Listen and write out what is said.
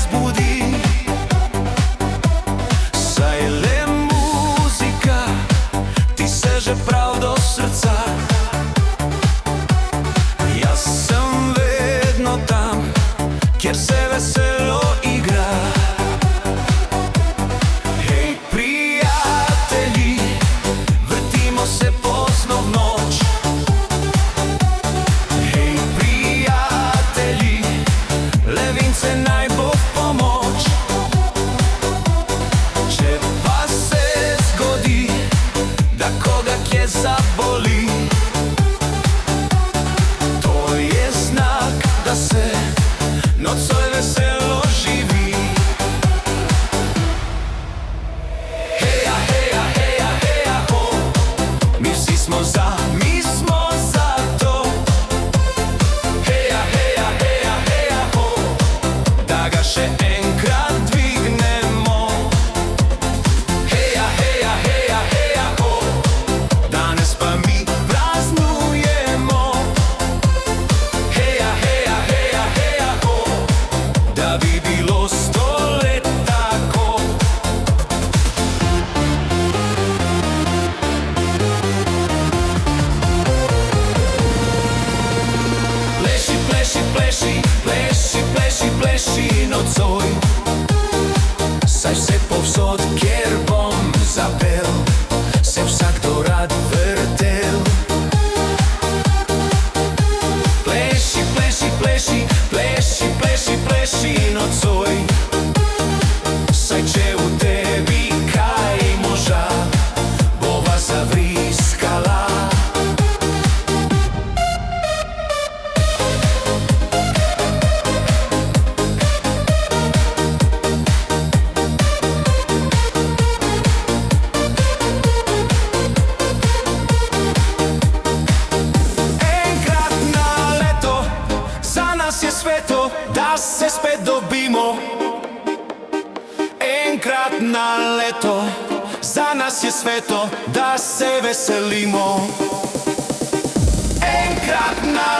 zbudi. Saj le muzika ti seže prav do srca. Jaz sem vedno tam, kjer se veselo igra. Hej, prijatelji, vrtimo se pozno v noč. Hej, prijatelji, le vince naj bo v pomoč. Če pa se zgodi, da koga kje zaboli, to je znak, da se nocoj veselo živi. Heja, heja, heja, heja, ho, mi vsi smo za to. Heja, heja, heja, heja, ho, da ga še enkrat dvignemo. Heja, heja, heja, heja, ho, danes pa mi praznujemo. Heja, heja, heja, heja, ho, da bi bilo 100 let tako. Pleši, pleši, pleši, pleši, pleši, pleši nocoj. Saj vse povsod, kjer bom zapel, se vsakdo rad vrtel. Pleši, pleši, pleši, pleši, pleši, pleši nocoj. Saj če v tebi kaj moža, bova zavriskala. Enkrat na leto, za nas je sveto, da se spet dobimo. Enkrat na leto, za nas je sveto, da se veselimo. Enkrat na